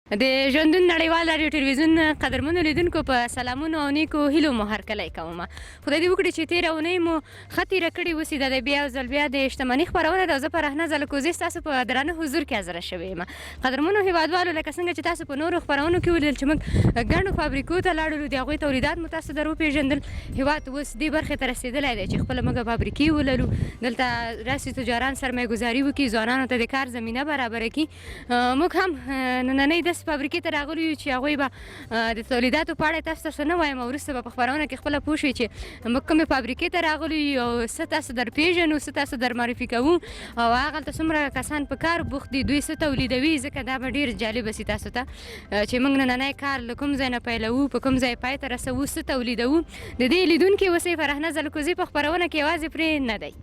د ژوندون نړیوال راډیو ټلویزیون قدرمنو لیدونکو په سلامونو او نیکو هیلو مو هرکلی کوم. خدای دې وکړي چې تېره اونۍ مو ښه تېره کړې اوسي. دا د بیا یو ځل بیا د شتمنۍ خپرونه ده او زه فرحنه ځلکوزي ستاسو په درانه حضور کې حاضره شوې یم. قدرمنو هېوادوالو، لکه څنګه چې تاسو په نورو خپرونو کې ولیدل چې موږ ګڼو فابریکو ته لاړو، د هغوی تولیدات مو تاسو در وپېژندل. هېواد اوس دې برخې ته رسېدلی دی چې خپله موږ فابریکې ولرو، دلته راسي تجاران سرمایه ګزاري وکړي، ځوانانو ته د کار زمینه برابره کړي. موږ هم نننۍ داسې فابریکې ته راغلي یو چې هغوی به د تولیداتو په اړه تاسو ته څه نه وایم او وروسته به په خپرونه کې خپله پوه شئ چې موږ کومې فابریکې ته راغلي یو او څه تاسو در پېژنو، څه تاسو در معرفي کوو او هغلته څومره کسان په کار بوخت دي، دوی څه تولیدوي. ځکه دا به ډېر جالبه سي تاسو ته چې موږ نننی کار له کوم ځای نه پیلوو، په کوم ځای پای ته رسوو، څه تولیدوو. د دې لیدونکي اوسئ. فرحنه ځلکوزي په خپرونه کې یوازې پرې نه دی.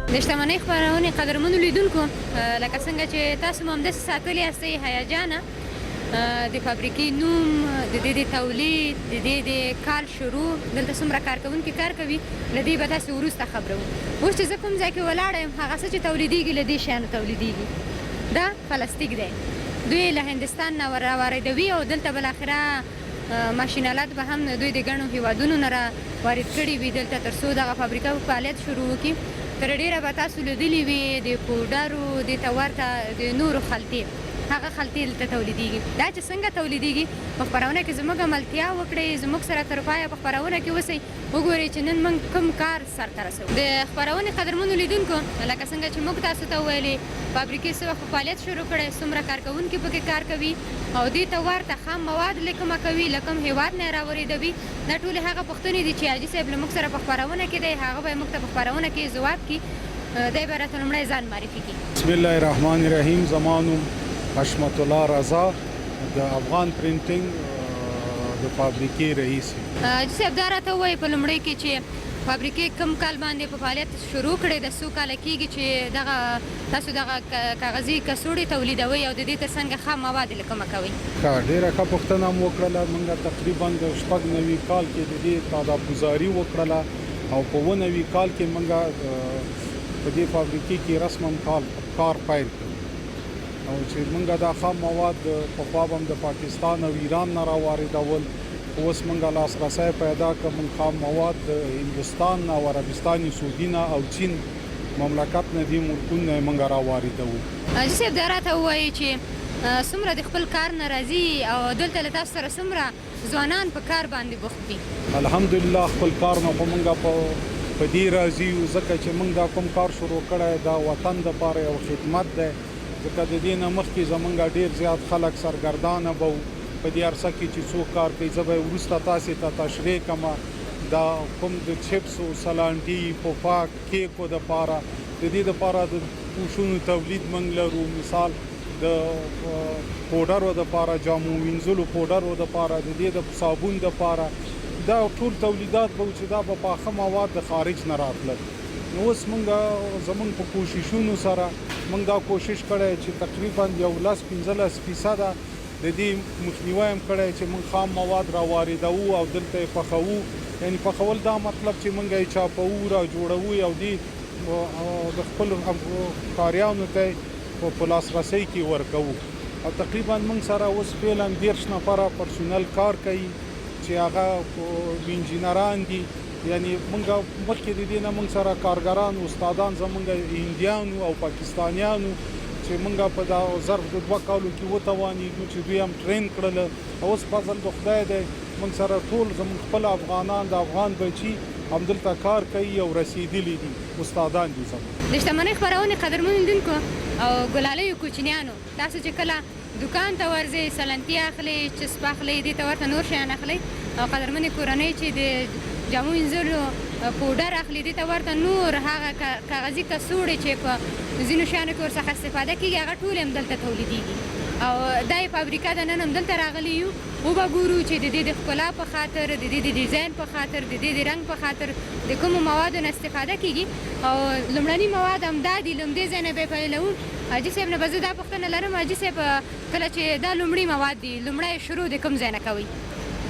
د شتمنۍ خپرونې قدرمنو لیدونکو، لکه څنګه چې تاسو مو همداسې ساتلي یاستئ هیجانه د فابریکې نوم، د دې د تولید، د دې د کال شروع، دلته څومره کارکوونکي کار کوي، له دې به تاسې وروسته خبروو. اوس چې زه کوم ځای کې ولاړه یم، هغه څه چې تولیدېږي له دې شیانو تولیدېږي. دا پلاستیک دی، دوی له هندوستان نه راواردوي او دلته بالاخره ماشین آلات به هم دوی د ګڼو هېوادونو نه راوارد کړي وي دلته تر څو دغه فابریکه فعالیت شروع وکړي. تر ډېره به تاسو لیدلي وي د پوډرو، دې ته ورته د نورو خلطې، هغه خلطې دلته تولیدېږي. دا چې څنګه تولیدېږي په خپرونه کې زموږ ملتیا وکړئ، زموږ سره تر پایه په خپرونه کې اوسئ، وګورئ چې نن موږ کوم کار سرته رسوو. د خپرونې قدرمنو لیدونکو، لکه څنګه چې موږ تاسو ته وویلې فابریکې څه وخت فعالیت شروع کړی، څومره کارکوونکي پکې کار کوي او دې ته ورته خام مواد له کومه کوي، له کوم هېواد نه یې راوریدوي. دا ټولې هغه پوښتنې دي چې حاجي صاحب له موږ سره په خپرونه کې دی، هغه به یې موږ ته په خپرونه کې ځواب کړي. دی به راته لومړی ځان معرفي کړي. بسم الله الرحمن الرحیم. زما نوم حشمت الله رضا، د افغان پرنټینګ د فابریکې رئیس یم. حاجي صاحب دا راته ووایي په لومړۍ کې چې فابریکې کوم کال باندې په فعالیت شروع کړې، د څو کاله کېږي چې دغه تاسو دغه کاغذي کڅوړې تولیدوئ او د دې ترڅنګ خام مواد له کومه کوئ؟ ښه، ډېره ښه پوښتنه مو وکړله. موږ تقریبا د 96 کال کې د دې تدابګزاري وکړله او په 99 کال کې موږ په دې فابریکې کې رسما کار پیل کړ او چې موږ دا خام مواد پخوا به هم د پاکستان او ایران نه راواردول، اوس موږ لاسرسی پیدا کړ. موږ خام مواد د هندوستان نه او عربستان سعودي نه او چین مملکت نه دې ملکونو نه موږ راواردوو. حاجي صاحب دا راته ووایي چې څومره د خپل کار نه راځي او دلته له تاسو سره څومره ځوانان په کار باندې بوخت دي؟ الحمدلله خپل کار نه خو موږ په دې راځي ځکه چې موږ دا کوم کار شروع کړی دا وطن دپاره یو خدمت دی. ځکه د دې نه مخکې زموږ ډېر زیات خلک سرګردانه به وو په دې عرصه کې چې څوک کار کوي. زه به وروسته تاسې ته تشریح کړم دا کوم د چپسو، سلانټي، پوپاک، کیکو دپاره، د دې دپاره د پوښونو تولید موږ لرو. مثال د پوډرو دپاره، جامو وینځلو پوډرو دپاره، د دې د صابون دپاره، دا ټول تولیدات به چې دا به پاخه مواد د خارج نه راتلل. نو اوس موږ زموږ په کوششونو سره موږ دا کوشش کړی چې تقریبا 10-15% د دې مخنیوی هم کړی چې موږ خام مواد راواردوو او دلته یې پخوو. یعنې پخول دا مطلب چې موږ یې چاپوو، را جوړوو او دې د خپلو کاریانو ته په لاسرسۍ کې ورکوو. او تقریبا موږ سره اوس فعلا 10 نفره پرسونل کار کوي چې هغه انجینران دي. یعنی موږ مخکې د دې نه موږ سره کارګران، استادان زموږ هندیانو او پاکستانیانو چې موږ په دا ظرف د 2 کالو کې وتوانېدو چې دوی هم ټرین کړل. اوس فضل د خدای دی موږ سره ټول زموږ خپل افغانان، د افغان بچي همدلته کار کوي او رسېدلي دي، استادان دي زموږ. د شتمنۍ خپرونې قدرمنو لیدونکو او ګلالیو کوچنیانو، تاسو چې کله دکان ته ورځئ، سلنتي اخلئ، چسپ اخلئ، دې ته ورته نور شیان اخلئ او قدرمنې کورنۍ چې د جامو وینځلو پوډر اخلي دې ته ورته نور هغه کاغذي کڅوړې چې په ځینو شیانو کې ورڅخه استفاده کېږي هغه ټول هم دلته تولیدېږي او دا یې فابریکه ده نن هم دلته راغلي یو وبه ګورو چې د دې د ښکلا په خاطر د دې د ډیزاین په خاطر د دې د رنګ په خاطر د کومو موادو نه استفاده کېږي او لومړني مواد همدا دي لومړي ځای نه به یې پیلوو حاجي صاحب نه به زه دا پوښتنه لرم حاجي صاحب کله چې دا لومړي مواد دي لومړی شروع د کوم ځای نه کوئ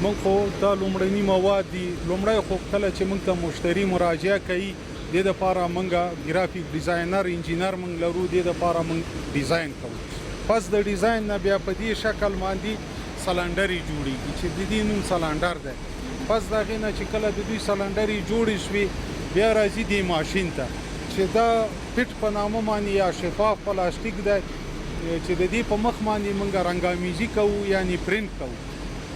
موږ خو دا لومړني مواد دي لومړی خو کله چې موږ ته مشتری مراجعه کوي دې دپاره موږ ګرافیک ډیزاینر انجینر موږ لرو دې دپاره موږ ډیزاین کوو پس د ډیزاین نه بیا په دې شکل باندې سلنډرې جوړېږي چې د دې نوم سلنډر دی پس د هغې نه چې کله د دوی سلنډرې جوړې شوې بیا راځي دې ماشین ته چې دا پټ په نامه باندې یا شفاف پلاستیک دی چې د دې په مخ باندې موږ رنګامیزي کوو یعنې پرنټ کوو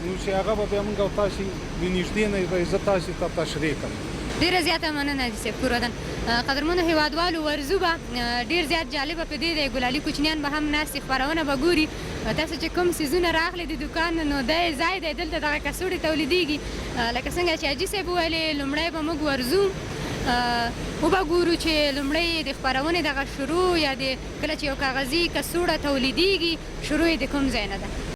نو چې هغه به بیا موږ او تاسې د نږدې نه زه تاسې ته تشریح کړم ډیره زیاته مننه حاجي صاحب پوره قدرمنو هیوادوالو ورزو به ډیر زیات جالبه په دې دی ګلالي کوچنیان به هم ناستې خپرونه به ګوري تاسو چې کوم څیزونه راغلي د دوکان نو دا ځای دی دلته دغه کڅوړې تولیدېږي لکه څنګه چې حاجي صاحب وویلې لومړی به موږ ورځو وبه ګورو چې لومړی د خپرونې دغه شروع یا د کله چې یو کاغذي کڅوړه تولیدېږي شروع یې د کوم ځای نه ده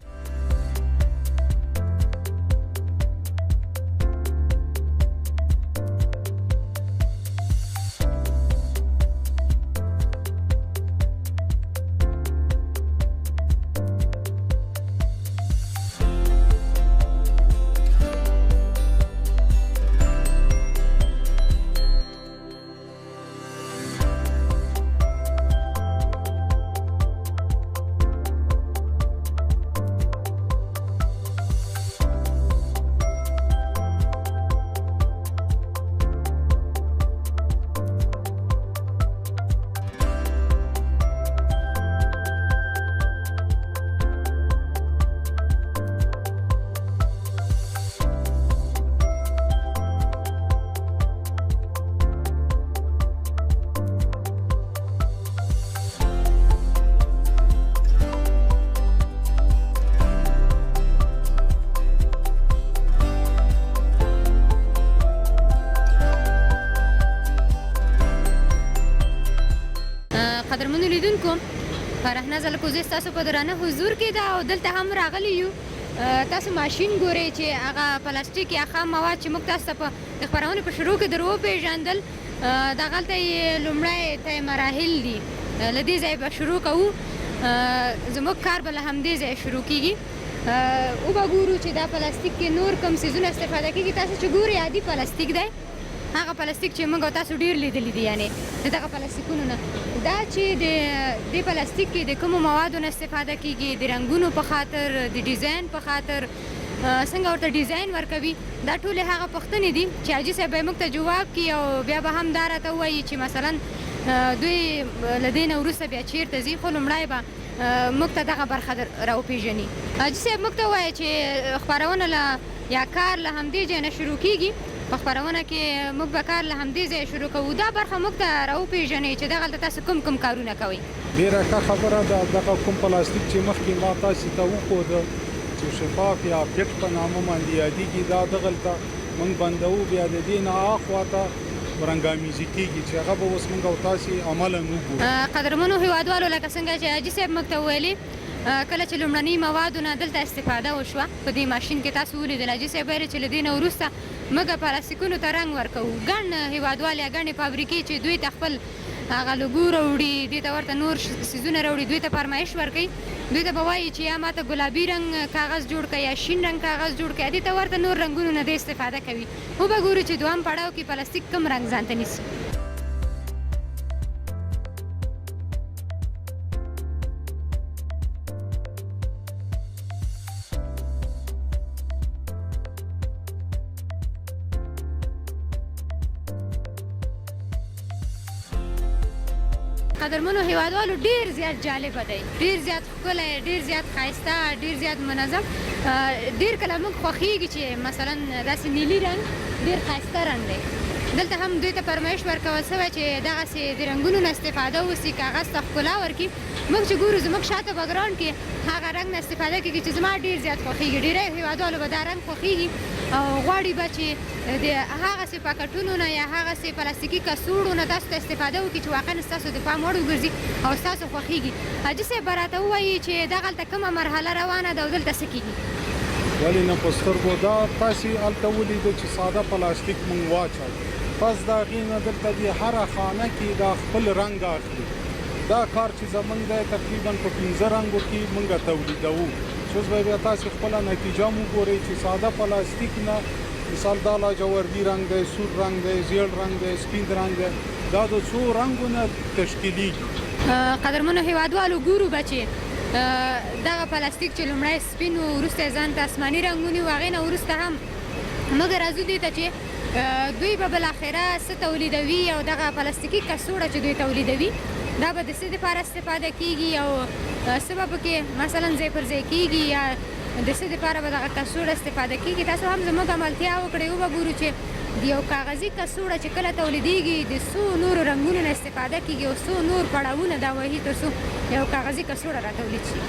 قدرمنو لیدونکو فرحنا زلکو زه ستاسو په درانه حضور کې ده او دلته هم راغلی یو تاسو ماشین ګورئ چې هغه پلاستیک یا خام مواد چې موږ تاسو ته په خپرونې په شروع کې در وپېژندل دغلته یې لومړی ته مراحل دي له دې ځایه به شروع کوو زموږ کار به له همدې ځایه شروع کېږي وبه ګورو چې دا پلاستیک کې نور کوم څیزونه استفاده کېږي تاسو چې ګورئ عادي پلاستیک دی هغه پلاستیک چې موږ او تاسو ډېر لیدلی دي یعنې د دغه پلاستیکونو نه دا چې د دې پلاستیک کې د کومو موادو نه استفاده کېږي د رنګونو په خاطر د ډیزاین په خاطر څنګه ورته ډیزاین ورکوي دا ټولې هغه پوښتنې دي چې حاجي صاحب به یې موږ ته جواب کړي او بیا به هم دا راته ووایي چې مثلا دوی له دې نه وروسته بیا چیرته ځي خو لومړی به موږ ته دغه برخه راوپېژني حاجي صاحب موږ ته ووایه چې خپرونه له یا کار له همدې ځای نه شروع کېږي په خپرونه کې موږ به کار له همدې ځایه شروع کوو دا برخه موږ ته راوپېژنئ چې دغلته تاسو کوم کوم کارونه کوئ ډېره ښه خبره ده دغه کوم پلاستیک چې مخکې ما تاسې ته وښوده چې شفاف یا پټ په نامه باندې یادېږي دا دغلته موږ بندوو بیا د دې نه هاخوا ته رنګامیزي کېږي چې هغه به اوس موږ او تاسې عملاً وګورو قدرمنو هیوادوالو لکه څنګه چې حاجي صاحب موږ ته وویلې کله چې لومړني موادو نه دلته استفاده وشوه په دې ماشین کې تاسو ولیدل حاجي صاحب ویل چې له دې نه وروسته موږ پلاستیکونو ته رنګ ورکوو ګڼ هیوادوال یا ګڼې فابریکې چې دوی ته خپل هغه لوګو راوړي دوی ته ورته نور څیزونه راوړي دوی ته فرمایش ورکوي دوی ته به وایي چې یا ماته ګلابي رنګ کاغذ جوړ کړه یا شین رنګ کاغذ جوړ کړه دې ته ورته نور رنګونو نه دی استفاده کوي وبه ګورو چې دویم پړاو کې پلاستیک کوم رنګ ځان ته نیسي قدرمنو هیوادوالو ډیر زیات جالبه دی ډیر زیات ښکلی ډیر زیات ښایسته ډیر زیات منظم ډیر کله موږ خوښیږي چې مثلا داسې نیلي رنګ ډیر ښایسته رنګ دی دلته هم دوی ته فرمایش ورکول شوی چې دغسې د رنګونو نه استفاده وسي، کاغذ ته ښکلا ورکړي. موږ چې ګورو زموږ شاته بګراونډ کې هغه رنګ نه استفاده کېږي چې زما ډېر زیات خوښېږي. ډېری هېوادوالو به دا رنګ خوښېږي او غواړي به چې د هغسې پاکټونو نه یا هغسې پلاستیکي کڅوړو نه تاسو ته استفاده وکړي چې واقعا ستاسو د پام وړ وګرځي او ستاسو خوښېږي. حاجي صاحب به راته ووایي چې دغلته کومه مرحله روانه ده او دلته څه کېږي؟ ولې نه په سترګو دا تاسې هلته ولیده چې ساده پلاستیک موږ واچوو، پس د هغې نه دلته د هره خانه کې دا خپل رنګ اخلي. دا کار چې زموږ دی تقریبا په 15 رنګو کې موږ تولیدوو. اوس به بیا تاسې خپله نتیجه هم وګورئ چې ساده پلاستیک نه مثال دا لاجوردي رنګ دی، سور رنګ دی، زیړ رنګ دی، سپین رنګ دی، دا د څو رنګو نه تشکیلیږي. قدرمنو هېوادوالو ګورو به چې دغه پلاستیک چې لومړی سپین و، وروسته یې ځان ته آسماني رنګ ونیو، هغې نه وروسته هم موږ راځو دې ته چې دوی به بالاخره څه تولیدوي او دغه پلاستیکي کڅوړه چې دوی تولیدوي دا به د څه دپاره استفاده کېږي او څه به پکې مثلا ځای پر ځای کېږي یا د څه دپاره به دغه کڅوړه استفاده کېږي. تاسو هم زموږ عملتیا وکړئ، وبه چې د یو کاغذي کڅوړه چې کله تولیدېږي د څو نورو رنګونو نه استفاده کېږي او څو نور پړاوونه دا وهي تر څو یو کاغذي کڅوړه را تولید شي.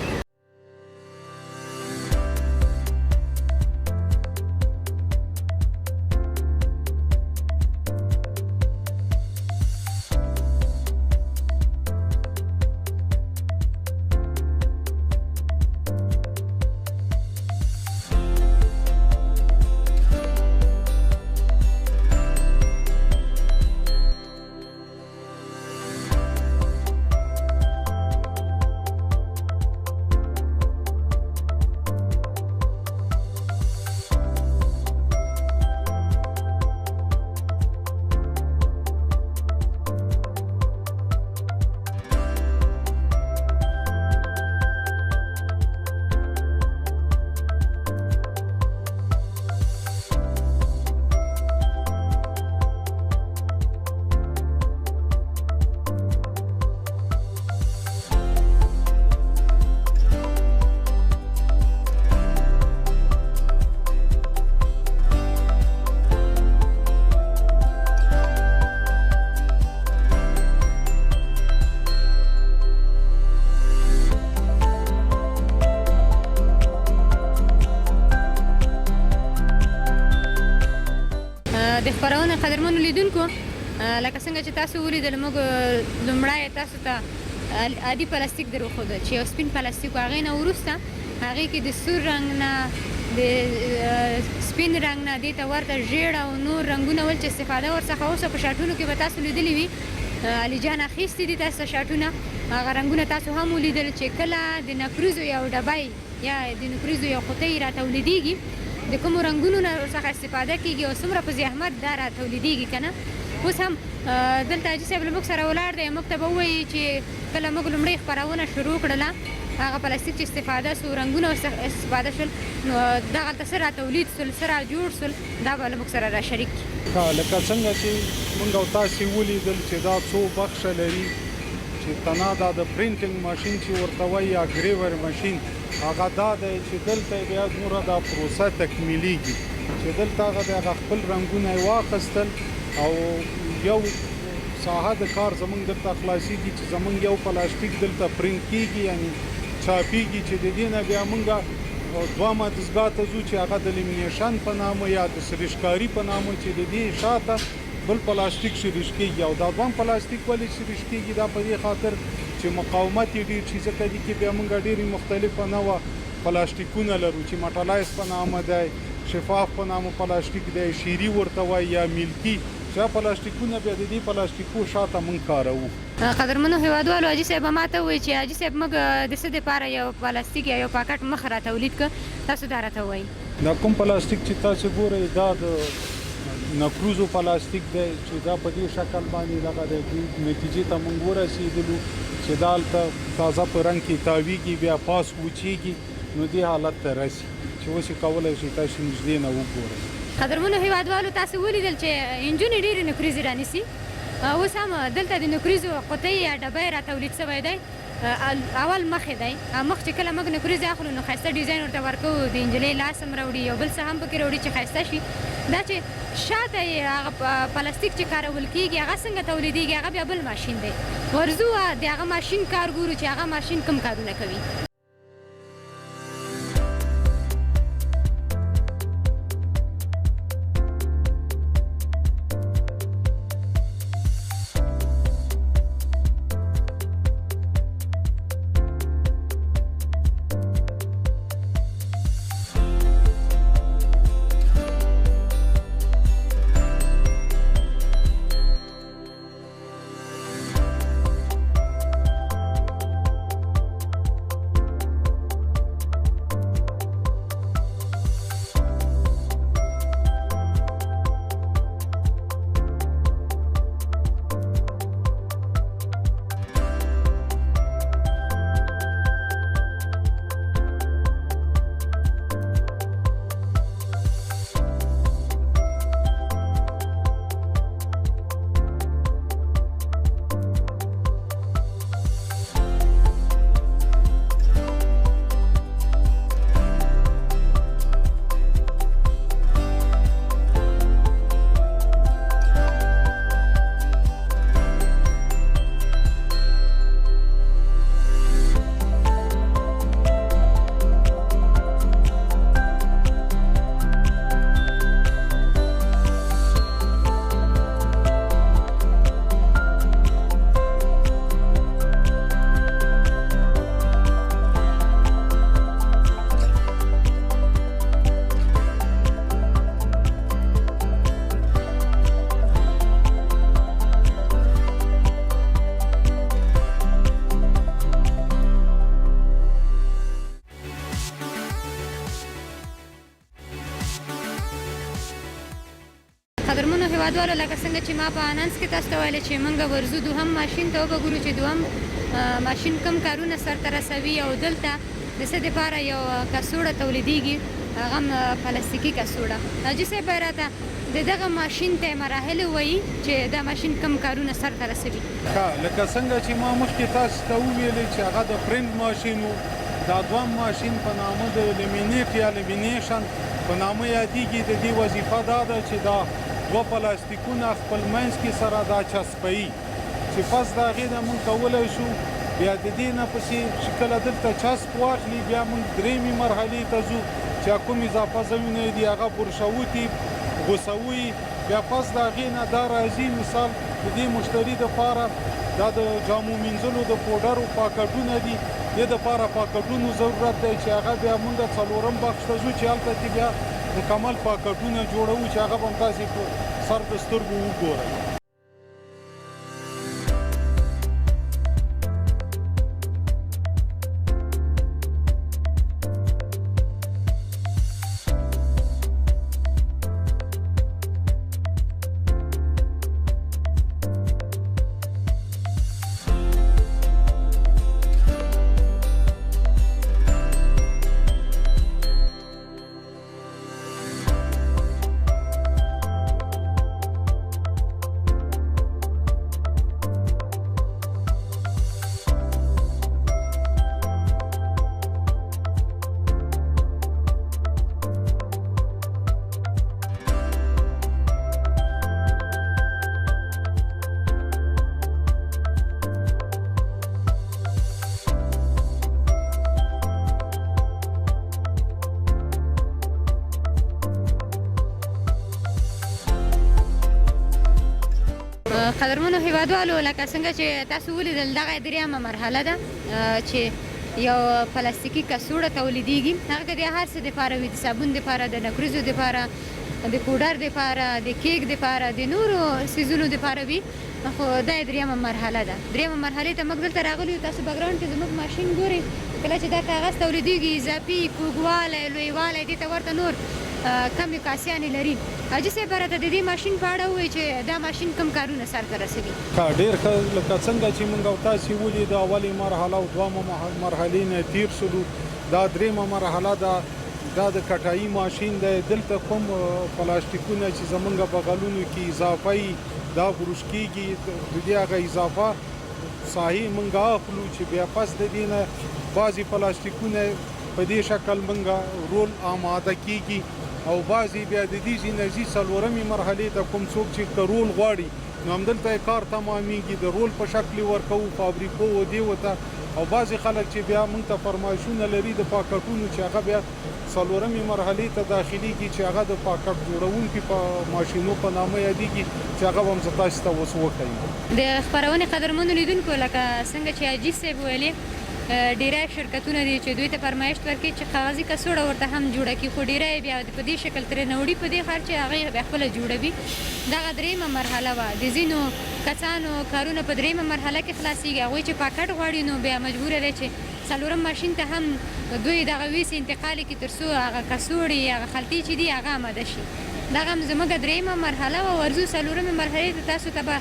د خپرونې قدرمنو لیدونکو، لکه څنګه چې تاسو ولیدل موږ لومړی تاسو ته عادي پلاستیک در وښودل چې یو سپین پلاستیک و، هغې نه وروسته هغې کې د سور رنګ نه د سپین رنګ نه دې ته ورته ژیړ او نور رنګونه ول چې استفاده ورڅخه اوسه په شاټونو کې به تاسو لیدلي وي. علي جان اخیستي دي تاسو شاټونه، هغه رنګونه تاسو هم ولیدل چې کله د نکریزو یو ډبی یا د نکریزو یو قطۍ را تولیدېږي د کومو رنګونو نه ورڅخه استفاده کېږي او څومره په زحمت دا را تولیدېږي که نه. اوس هم دلته حاجي صاحب له موږ سره ولاړ دی، موږ ته به ووایي چې کله موږ لومړۍ خپرونه شروع کړله هغه پلاستیک چې استفاده سو، رنګونه استفاده شول، نو دغلته څه را تولید سول، څه را جوړ سول، دا به له موږ سره را شریک کړي. لکه څنګه چې موږ او تاسې ولیدل چې دا څو بخشه لري، چې تنا دا د پرینټینګ ماشین چې ورته وایي یا ګریور ماشین، هغه دا دی چې دلته بیا نوره دا پروسه تکمیلیږي چې دلته هغه د هغه خپل رنګونه یې واخیستل او یو ساحه د کار زمونږ دلته خلاصېږي چې زمونږ یو پلاستیک دلته پرینټ کېږي، یعنی چاپېږي چې د دې نه بیا موږ دوامه دستګاه ته ځو چې هغه د لیمینیشن په نامه یا د سریشکاري په نامه چې د دې شاته بل پلاستیک سریش کېږي. او دا دوام پلاستیک ولې سریش کېږي؟ دا په دې خاطر چې مقاومت یې ډېر شي، ځکه دې کې بیا موږ ډېرې مختلفه نوعه پلاستیکونه لرو چې مټلایز په نامه دی، شفاف په نامه پلاستیک دی، شیري ورته وایي یا میلکي، چې پلاستیکونه بیا د دې پلاستیکو شاته موږ کاروو. قدرمنو هېوادوالو، حاجي صاحب به ماته ووایي چې حاجي صاحب موږ د څه دپاره یو پلاستیک یا یو پاکټ مخ را تولید کړه، تاسو دا راته ووایي. دا کوم پلاستیک چې تاسو ګورئ دا د نکروزو پلاستیک دی چې دا په دې شکل باندې دغه د نتیجې ته موږ ورسېدلو چې دا هلته تازه په رنګ کې تاویږي، بیا پاس وچېږي، نو دې حالت ته رسي چې اوس یې کولی شئ تاسو نږدې نه وګورئ. قدرمنو هېوادوالو، تاسو ولیدل چې انجونې ډېرې نکریزې رانیسي. اوس هم دلته د نکریزو قطۍ یا ډبی را تولید شوی دی. اول مخې دی، مخ چې کله موږ نکریزې اخلو نو ښایسته ډیزاین ورته ورکوو، د نجلۍ لاس هم راوړي، یو بل څه هم پکې راوړي چې ښایسته شي. دا چې شاته یې هغه پلاستیک چې کارول کېږي هغه څنګه تولیدېږي هغه بیا بل ماشین دی ورځو د هغه ماشین کار ګورو چې هغه ماشین کوم کارونه کوي. قدرمنو هیوادوالو لکه څنګه چې ما په انانس کې تاسو ته ویلې چې موږ ورځو دوهم ماشین ته وګورو چې دوهم ماشین کوم کارونه سرته رسوي او دلته د څه دپاره یو کڅوړه تولیدېږي هغه پلاستیکي کڅوړه. حاجي صاحب راته د دغه ماشین ته مراحل ووایي چې دا ماشین کوم کارونه سرته رسوي. لکه څنګه چې ما مخکې تاسو ته وویلې چې هغه د پرنټ ماشین و دا دوهم ماشین په نامه د لیمینیټ یا لیمینیشن په نامه یادېږي. د دې وظیفه دا ده چې دا دوه پلاستیکونه خپل منځ کې سره دا چسپوي چې پس د هغې نه موږ کولی شو بیا د دې نه پسې چې کله دلته چسپ واخلي بیا موږ درېیمې مرحلې ته ځو چې کوم اضافه ځایونه دي هغه برشوتي غوڅوي بیا پس د هغې نه دا راځي مثال د دې مشتري دپاره دا د جامو مینځلو د پوډرو پاکټونه دي دې دپاره پاکټونو ضرورت دی چې هغه بیا موږ څلورم بخش ته ځو چې هلته کې بیا مکمل پاکټونه جوړوو چې هغه به هم تاسې په سر د سترګو وګورئ. قدرمنو هیوادوالو لکه څنګه چې تاسو ولیدل دغه درېیمه مرحله ده چې یو پلاستیکي کڅوړه تولیدېږي. هغه که د هر څه دپاره وي د صابون دپاره د نکریزو دپاره د پوډر دپاره د کیک دپاره د نورو څیزونو دپاره وي خو دا یې درېیمه مرحله ده. درېیمه مرحلې ته موږ دلته راغلي یو. تاسو بګراونډ کې زموږ ماشین ګورئ کله چې دا کاغذ تولیدېږي اضافي کوږوالی لویوالی دې ته ورته نور کمې کاسیانې لري. حاجي صاحب راته د دې ماشین په اړه ووایي چې دا ماشین کوم کارونه سرته رسوي. ډېر ښه لکه څنګه چې موږ او تاسې ولید اولې مرحله او دویمه مرحلې نه تېر شولو دا درېیمه مرحله ده دا د کټایي ماشین دی. دلته کوم پلاستیکونه چې زمونږ بغلونو کې اضافه وي دا بروش کېږي د دې هغه اضافه ساحې موږ اخلو چې بیا پس د دې نه بعضې پلاستیکونه په دې شکل موږ رول آماده کېږي او بعضې بیا د دې ځینې ځي څلورمې مرحلې ته کوم څوک چې رول غواړي نو همدلته یې کار تمامېږي د رول په شکل یې ورکوو فابریکو و دې ته او بعضې خلک چې بیا موږ ته فرمایشونه لري د پاکټونو چې هغه بیا څلورمې مرحلې ته داخليږي چې هغه د پاکټ جوړونکي په ماشینو په نامه یادېږي چې هغه به هم زه تاسو ته اوس وښیم د خپرونې قدرمنو لیدونکو لکه څنګه چې حاجي صاحب ویلې ډیری شرکتونه دي چې دوی ته فرمایش ورکوي چې کاغذي کڅوړه ورته هم جوړه کړي خو ډیری بیا په دې شکل ترې نه وړي په دې خر چې هغه بیا خپله جوړوي دغه درېیمه مرحله وه د ځینو کسانو کارونه په درېیمه مرحله کې خلاصېږي هغوی چې پاکټ غواړي نو بیا مجبوره دی چې څلورم ماشین ته هم دوی دغه ویسې انتقال کړي تر څو هغه کڅوړې هغه خلطې چې دي هغه آماده شي دغه هم زموږ درېیمه مرحله وه ورځو څلورمې مرحلې ته تاسو ته به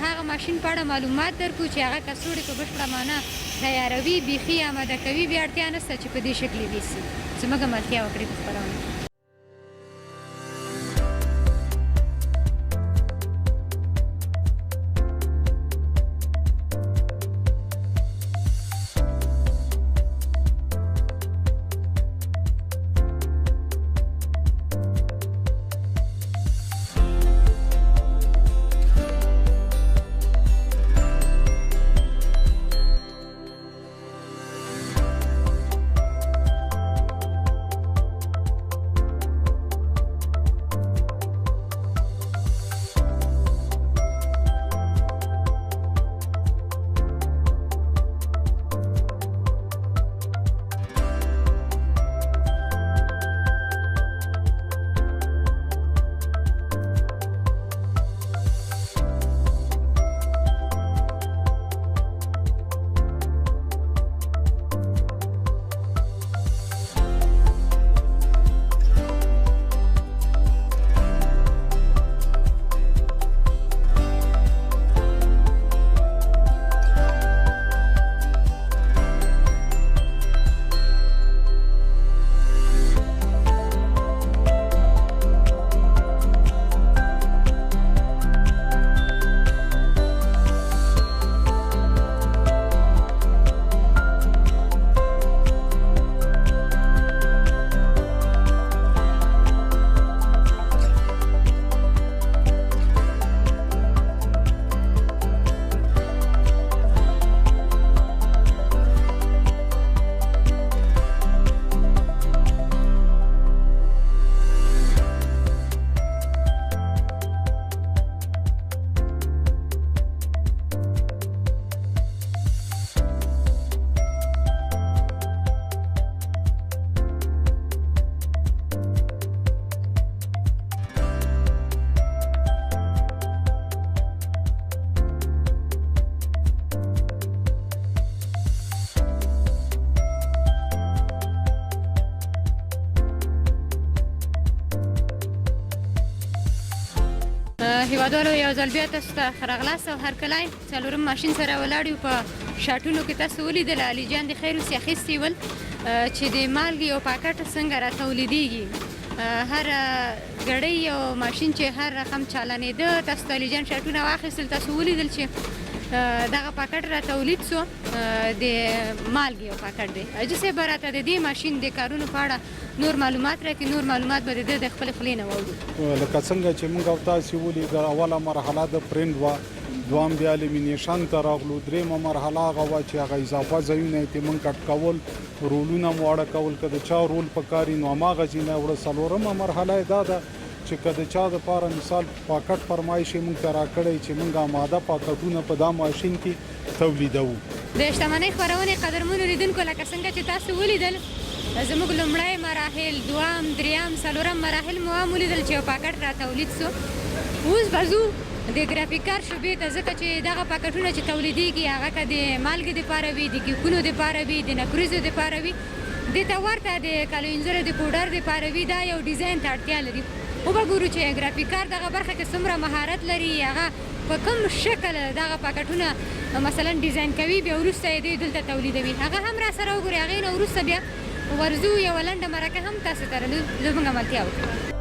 هغه ماشین په اړه معلومات درکړو چې هغه کڅوړې په بشپړه معنا تیاروي بیخي آماده کوي بیا اړتیا نشته چې په دې شکل یې ویسي زموږ ملتیا وکړي په خپرونه هیوادوالو یو ځل بیا تاسو ته ښه راغلاست او هرکلی څلورم ماشین سره ولاړ یو په شاټونو کې تاسو ولیدل علي جان د خیر اوس یې اخیستي ول چې د مالګې یو پاکټ څنګه راتولیدېږي هر ګړۍ یو ماشین چې هر رقم چالانېده تاسو ته علي جان شاټونه واخیستل تاسو ولیدل چې دغه پاکټ را تولید سو د مالګې یو پاکټ دی حاجي صاحب به راته د دې ماشین د کارونو په اړه نور معلومات راکړي نور معلومات به د ده د خپلې خولې نه واورو لکه څنګه چې موږ او تاسې ولیدل اوله مرحله د پرنټ وه دوام بیا لیمینیشن ته راغلو درېیمه مرحله هغه وه چې هغه اضافه ځایونه یې موږ کټ کول رولونه مو اړه کول که د چا رول پکار وي نو هماغه ځینه وړه څلورمه مرحله یې دا ده چې که د چا دپاره مثال پاکټ فرمایش یې موږ ته راکړی چې موږ آماده پاکټونه په دا ماشین کې تولیدوو د شتمنۍ خپرونې قدرمنو لیدونکو لکه څنګه چې تاسو ولیدل زموږ لومړی مراحل دوام دریم څلورم مراحل مو هم ولیدل چې یو پاکټ را تولید سو اوس به ځو د ګرافیکار شعبې ته ځکه چې دغه پاکټونه چې تولیدېږي هغه که د مالګې دپاره وي د کیکونو دپاره وي د نکریزو دپاره وي دې ته ورته د کالو انځرو د پوډر دپاره وي دا یو ډیزاین ته اړتیا لري وبګورو چې ګرافیکار دغه برخه کې څومره مهارت لري هغه په کوم شکل دغه پاکټونه مثلا ډیزاین کوي بیا وروسته یې دوی دلته تولیدوي هغه هم را سره وګورئ هغې نه وروسته بیا ورځو یوه لنډه مرکه هم تاسو ته زموږ عملتیا وکړو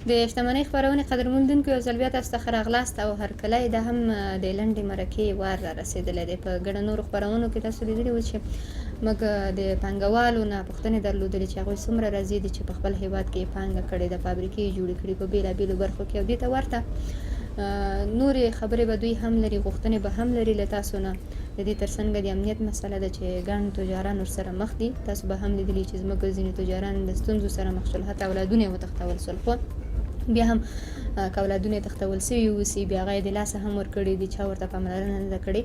د شتمنۍ خپرونې قدرمندونکو یو ځل بیا تاسو ته ښه راغلاست او هرکلی دا هم د لنډې مرکې وار را رسېدلی دی. په ګڼو نورو خپرونو کې تاسو لیدلي وو چې موږ د پانګوالو نه پوښتنې درلودلې چې هغوی څومره راضي دي چې په خپل هیواد کې پانګه کړې ده، فابریکې یې جوړې کړي په بېلابېلو برخو کې، او دې ته ورته نورې خبرې به دوی هم لري، غوښتنې به هم لري له تاسو نه. د دې ترڅنګ د امنیت مسله ده چې ګڼ تجاران ورسره مخ دي. تاسو به هم لیدلي چې زموږ ځینې تجاران د ستونزو سره مخ شول، حتی اولادونه یې وتښتول شول. خو بیا هم که اولادونه یې تښتول سوي اوسي، بیا هغه یې د لاسه هم ورکړي دي، چا ورته پاملرنه نه ده کړې.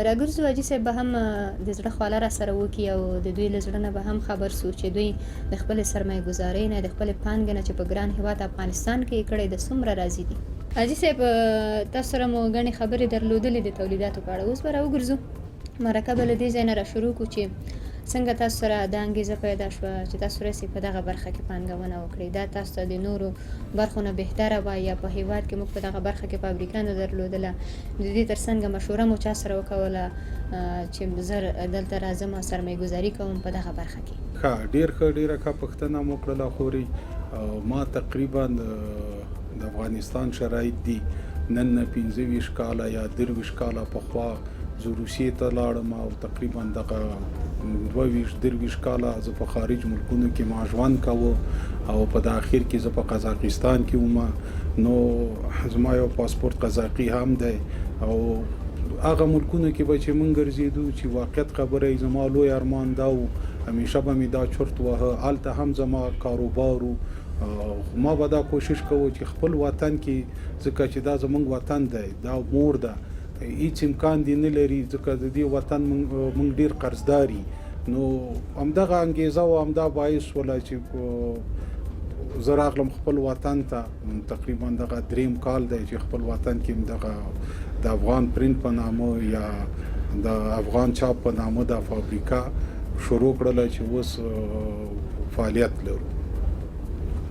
راګرځو حاجي صاحب به هم د زړه خواله را سره وکړي او د دوی له زړه نه به هم خبر سو چې دوی د خپلې سرمایه ګزارۍ نه، د خپلې پانګې نه چې په ګران هېواد افغانستان کې یې کړی د څومره راضي دي. حاجي صاحب تاسو سره مو ګڼې خبرې درلودلې د تولیداتو په اړه. اوس به راوګرځو، مرکه به له دې ځای نه را شروع کړو چې څنګه تاسو سره دا انګېزه پیدا شوه چې تاسو راسئ په دغه برخه کې پانګونه وکړئ. دا تاسو ته د نورو برخو نه بهتره وه یا په هېواد کې موږ په دغه برخه کې فابریکه نه درلودله؟ د دې ترڅنګ مشوره مو چا سره وکوله چې زه دلته راځم او سرمایه ګزاري کوم په دغه برخه کې؟ ډېره ښه پوښتنه مو کړله خوري. ما تقریبا د افغانستان شرایط دي نن نه 25 کاله یا 23 کاله پخوا زه روسیې ته لاړم او تقریبا دغه 22-23 کاله زه په خارج ملکونو کې ما ژوند کوه او په د اخر کې زه په قزاقستان کې وم. نو زما یو پاسپورت قزاقي هم دی او هغه ملکونو کې به چې مونږ ګرځېدو چې واقعیت خبره یې زما لوی ارمان دا و، همیشه به مې دا چرت واهه، هلته هم زما کاروبار و. ما به دا کوشش کوو چې خپل وطن کې، ځکه چې دا زمونږ وطن دی، دا مور ده، هیڅ امکان دی نه لري ځکه د دې وطن مونږ ډېر قرضداري. نو همدغه انګېزه او همدا باعث وله چې زه راغلم خپل وطن ته. تقریبا دغه 3 کال دی چې خپل وطن کې دغه د افغان پرنټ په نامه یا د افغان چاپ په نامه دا فابریکه شروع کړله چې اوس فعالیت لرو.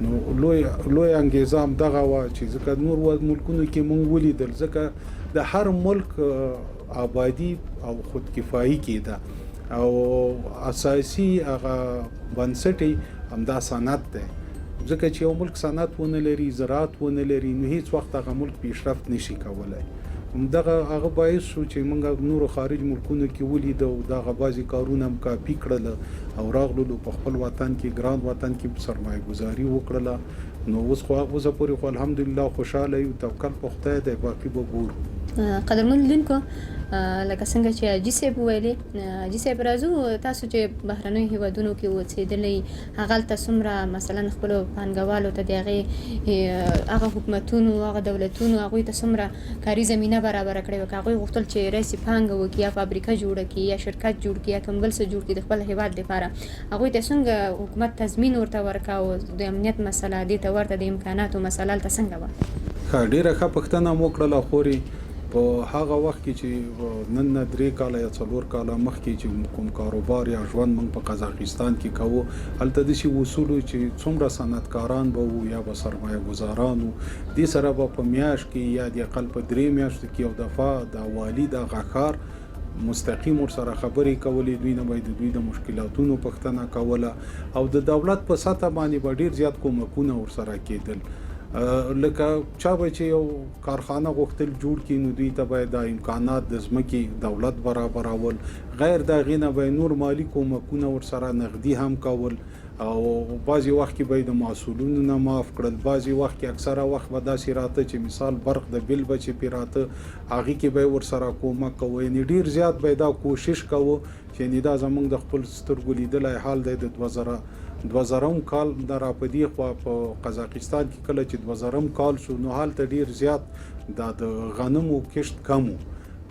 نو لوی انګېزه همدغه وه چې ځکه نور ملکونو کې مونږ ولیدل، ځکه د هر ملک آبادي او خودکفایي کېده او اساسي هغه بنسټ همدا صنعت دی. ځکه چې یو ملک صنعت ونه لري، زراعت ونه لري، نو هیڅ وخت هغه ملک پیشرفت نشي کولی. همدغه هغه باعث شو چې موږ نورو خارج ملکونو کې ولیدو، دغه بعضې کارونه هم کاپي کړله او راغلو په خپل وطن کې، ګران وطن کې سرمایه ګزاري وکړله. نو اوس اوسه پورې خو الحمدلله خوشحاله یو، توکل په خدای دی، باقي به ګورو. قدرمن لیدونکو، لکه څنګه چې حاجي صاحب وویلې، حاجي صاحب راځو تاسو چې بهرنیو هېوادونو کې اوسېدلی، هغلته څومره مثلا خپلو پانګوالو ته د هغې هغه حکومتونو، هغه دولتونو هغوی ته څومره کاري زمینه برابره کړې وه؟ که هغوی غوښتل چې راسي پانګه وکړي یا فابریکه جوړه کړي یا شرکت جوړ کړي یا کوم بل څه جوړ کړي د خپل هېواد لپاره، هغوی ته څنګه حکومت تضمین ورته ورکاوه؟ د امنیت مسله، دې ته ورته د امکاناتو مسله هلته څنګه وه؟ ډېره ښه پوښتنه مو کړله خورې. په هغه وخت کې چې نن نه 3 کاله یا 4 کاله مخکې چې کوم کاروبار یا ژوند موږ په قزاقستان کې کوو، هلته داسې اصولو چې څومره صنعتکاران به وو یا به سرمایه ګزاران وو، دې سره به په میاشت کې یا د اقل په 3 میاشتو کې یو دفعه د والي دغه ښار مستقیم ورسره خبرې کولې، دوی نه به د دوی د مشکلاتونو پوښتنه کوله او د دولت په سطح باندې به ډېر زیات کومکونه ورسره کېدل. لکه چا به چې یو کارخانه غوښتل جوړ کړي، نو دوی ته باید د امکانات د ځمکې دولت برابرول، غیر د هغې نه به نور مالي کومکونه ورسره نغدي هم کول او بعضې وخت کې به یې د محصولونو نه معاف کړل. بعضې وخت کې اکثره وخت به داسې راته چې مثال برق د بیل به چې پې راته، هغې کې به یې ورسره کومک کوو. یعنې ډېر زیات به یې دا کوشش کوو چې یعنې دا زموږ د خپل سترګو لیدلی حال دی. د 2000 کال د را په دې خوا په قزاقستان کې کله چې 2000 کال شو، نو هلته ډېر زیات د غنمو کښت کم و.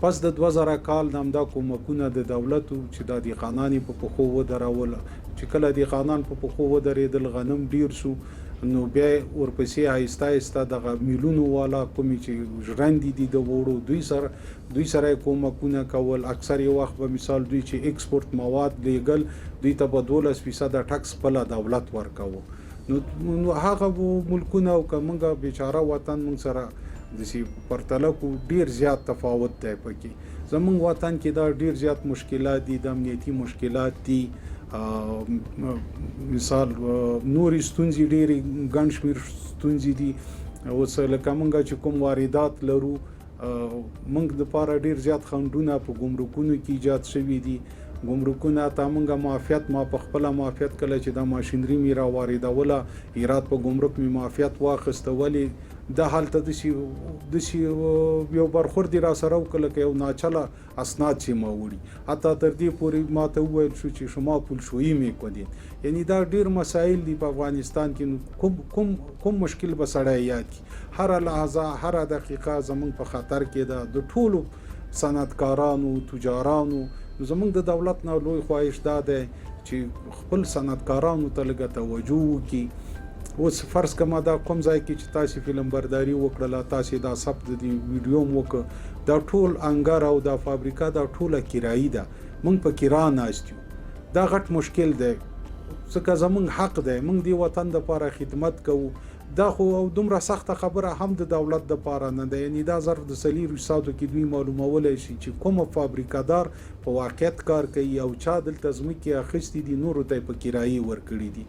پس د 2000 کال د همدا کومکونه د دولتو چې دا دهقانان یې په پښو ودرول، چې کله دهقانان په پښو ودرېدل، غنم ډېر شو، نو بیا ورپسې آهسته آهسته دغه میلونو والا کومې چې ژرندې دي د وړو، دوی سره یې کومکونه کول. اکثر یې وخت به مثال دوی چې ایکسپورټ مواد لیږل، دوی ته به 12% ټکس خپله دولت ورکوه. نو هغه ملکونه او که موږ بیچاره وطن موږ سره داسې پرتله کو، ډېر زیات تفاوت دی پکې. زموږ وطن کې دا ډېر زیات مشکلات دي، د امنیتي مشکلات دي مثال نورې ستونزې ډېرې ګڼ شمېر ستونزې دي. اوس لکه موږ چې کوم واردات لرو موږ دپاره ډېر زیات خنډونه په ګمرکونو کې ایجاد شوي دي. ګمرکونه ته موږ معافیت ما په خپله معافیت کله چې دا ماشینري مې را واردوله هرات په ګمرک مې معافیت واخیسته. ولې دا هلته داسې یو برخورد را سره وکړه لکه یو ناچله اسناد چې ما وړي. حتی تر دې پورې ما ته وویل شو چې شما پولشویی میکنید. یعنی دا ډېر مسایل دي په افغانستان کې. کوم مشکل به سړی یاد کړي. هره لحظه هره دقیقه زموږ په خطر کې ده. د ټولو صنعتکارانو تجارانو زموږ د دولت نه لوی خواهش دا دی چې خپل صنعتکارانو ته لږه توجه وکړي. اوس فرض کما دا کوم ځای کې چې تاسې فلم برداري وکړله تاسې دا ثبت د ویډیو هم وکړه دا ټول انګار او دا فابریکه دا ټوله کرایي ده. موږ په کرا ناست یو. دا غټ مشکل دی ځکه زموږ حق دی. موږ دې وطن دپاره خدمت کوو. دا خو دومره سخته خبره هم د دولت دپاره نه ده. یعنی دا ظرف د 4 ساعتو کې دوی معلومولی شي چې کومه فابریکه دار په واقعیت کار کوي او چا دلته ځمکې اخیستې دي نورو ته یې په کرایي ورکړي دي.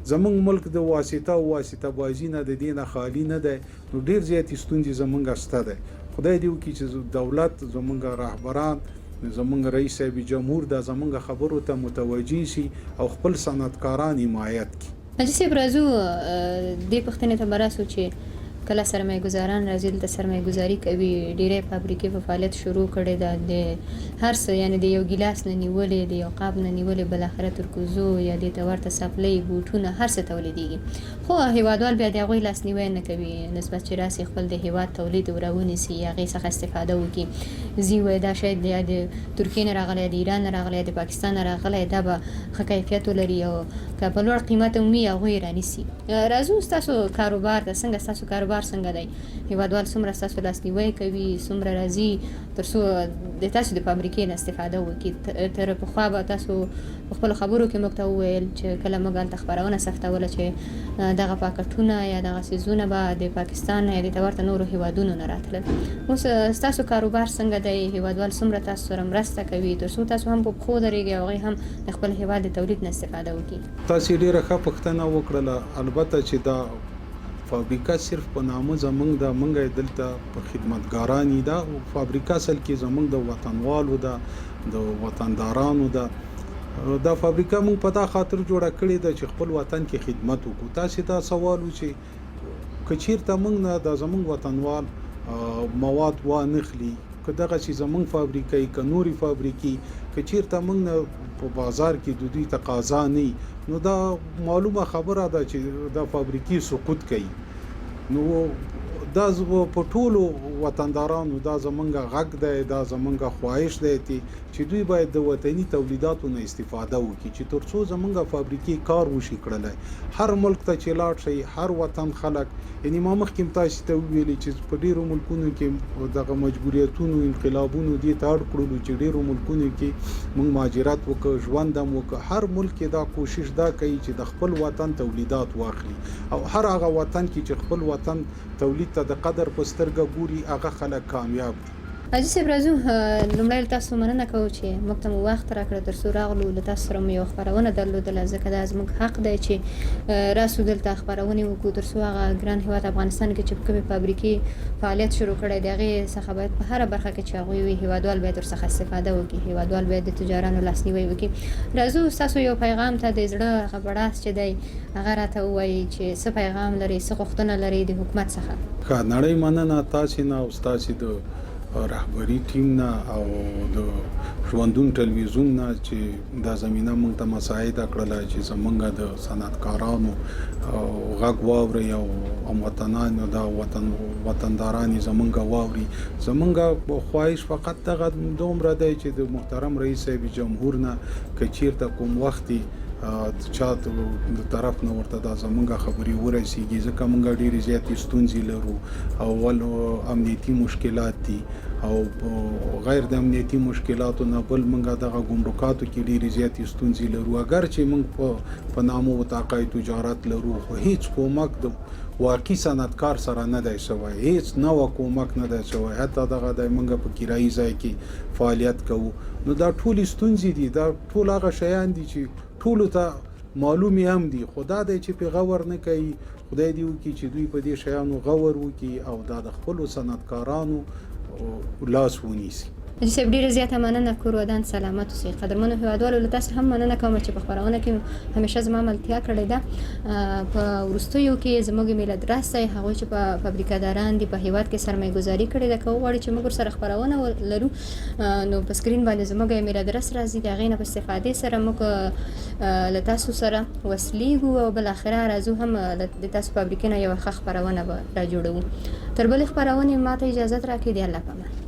زمونږ ملک د واسطه بازي نه د دې نه خالي نه دی. نو ډېر زیاتې ستونزې زمونږ شته دی. خدای دې وکړي چې دولت زمونږ رهبران زمونږ رئیس صاحب جمهور دا زمونږ خبرو ته متوجه شي او خپل صنعتکاران حمایت کړي. حاجي صاحب راځو دې پوښتنې ته به راسو چې کله سرمایه ګزاران راځي دلته سرمایه ګزاري کوي ډېری فابریکې په فعالیت شروع کړې ده. د هر څه یعنې د یو ګیلاس نه نیولې د یو قاب نه نیولې بالاخره ترکوزو یا دې ته ورته سپلۍ بوټونه هر څه تولیدېږي. خو هیوادوال بیا د هغوی لاسنیوی نه کوي نسبت چې راسي خپل د هیواد تولید راونیسي هغې څخه استفاده وکړي. ځي وایي دا شاید یا د ترکیې نه راغلی د ایران نه راغلی د پاکستان نه راغلی دا به ښه کیفیت ولري او که په لوړ قیمت هم وي هغوی رانیسي. راځو ستاسو کاروبار ته څنګه ستاسو کاروبار څنګه دی؟ هیوادوال څومره ستاسو لاسنیوی کوي څومره راځي تر څو د تاسو د فابریکې نه استفاده وکړي؟ تر پخوا به تاسو په خپلو خبرو کې موږ ته وویل چې کله موږ هلته خپرونه ثبتوله چې دغه پاکټونه یا دغه څیزونه به د پاکستان یا د ورته نورو هیوادونو نه راتلل. اوس ستاسو کاروبار څنګه دی؟ هیوادوال څومره تاسو سره مرسته کوي تر څو تاسو هم په پښو درېږئ او هغوی هم د خپل هیواد د تولید نه استفاده وکړي؟ تاسې ډېره ښه پوښتنه وکړله. البته چې دا فابریکه صرف په نامه زمونږ د موږ دلته په خدمتګارانی دا فابریکه اصل کې زمونږ د وطنوالو ده د وطندارانو ده. دا فابریکه موږ په دا خاطر جوړه کړې ده چې خپل وطن کې خدمت وکړو. تاسې دا سوال و چې که چېرته موږ نه د زمونږ وطنوال مواد وانخلي که دغه چې زمونږ فابریکې که نورې فابریکې که چېرته موږ نه په بازار کې د دوی تقاضا نه نو دا معلومه خبره ده چې دا فابریکې سقوط کوي. نو دا په ټولو وطندارانو دا زمونږ غږ دی دا زمونږ خواهش دی چې دوی باید د وطني تولیداتو نه استفاده وکړي چې تر څو زمونږ فابریکې کار وشي کړلی. هر ملک ته چې لاړ شي هر وطن خلک یعنی ما مخکې تاسو ته ویلي چې په ډیرو ملکونو کې دغه مجبوریتونو انقلابونو دې ته اړ کړلو چې ډیرو ملکونو کې موږ مهاجرت وکړو ژوند هم وکړو. هر ملک کې دا کوشش دا کوي چې د خپل وطن تولیدات واخلي او هر هغه وطن کې چې خپل وطن تولید ته د قدر په سترګه ګوري هغه خلک کامیاب دي. حاجي صاحب راځو لومړی له تاسو مننه کوو چې موږ ته مو وخت راکړه تر څو راغلو له تاسو سره مو یوه خپرونه درلودله ځکه دا زموږ حق دی چې راسو دلته خپرونې وکړو تر څو هغه ګران هېواد افغانستان کې چې کومې فابریکې فعالیت شروع کړی د هغې څخه باید په هره برخه کې چې هغوی وي هېوادوال باید ورڅخه استفاده وکړي هېوادوال باید د تجارانو لاسنیوی وکړي. راځو ستاسو یو پیغام ته د زړه هغه بړاس چې دی هغه راته ووایي چې څه پیغام لري څه غوښتنه لري د حکومت څخه. ښه نړۍ مننه تاسې نه او ستاسې د رهبری ټیم نه او د ژوندون ټلویزیون نه چې دا زمینه موږ ته مساعده کړله چې زمونږ د صنعتکارانو غږ واوري او هموطنانو دا وطندارانې زمونږ واوري. زمونږ خواهش فقط دغه دومره دی چې د محترم رئیس صاحب جمهور نه که چېرته کوم وختي چا د طرف نه ورته دا زمونږ خبرې ورسیږي ځکه موږ ډېرې زیاتې ستونزې لرو. اول امنیتي مشکلات دي او غیر د امنیتي مشکلاتو نه بل موږ دغه ګمرکاتو کې ډېرې زیاتې ستونزې لرو. اگر چې موږ په نامه وطاقه تجارت لرو خو هیڅ کومک د واقعي صنعتکار سره نه دی شوی هیڅ نوه کومک نه دی شوی. حتی دغه د موږ په کرایي ځای کې فعالیت کوو. نو دا ټولې ستونزې دي دا ټول هغه شیان دي چې ټولو ته معلومې هم دي، خو دا دی چې پې غور نه کوي. خدای دې وکړي چې دوی په دې شیانو غور وکړي او دا د خپلو صنعتکارانو لاس ونیسي. حاجي صاحب ډېره زیاته مننه، کور ودان سلامت اوسئ. قدرمنو هېوادوالو له تاسو هم مننه کوم چې په خپرونه کې همیشه زما ملتیا کړې ده. په وروستیو کې زموږ میلاد راس دی، هغوی چې په فابریکاداران دي په هېواد کې سرمایه ګزاري کړې ده، که وغواړئ چې موږ ورسره خپرونه لرو نو په سکرین باندې زموږ میلاد راس راځي، د هغې نه په استفادې سره موږ له تاسو سره وصلیږو او بالاخره راځو هم د تاسو فابریکې نه یوه ښه خپرونه به را جوړوو. تر بلې خپرونې ما ته اجازت راکړئ. د الله په امان.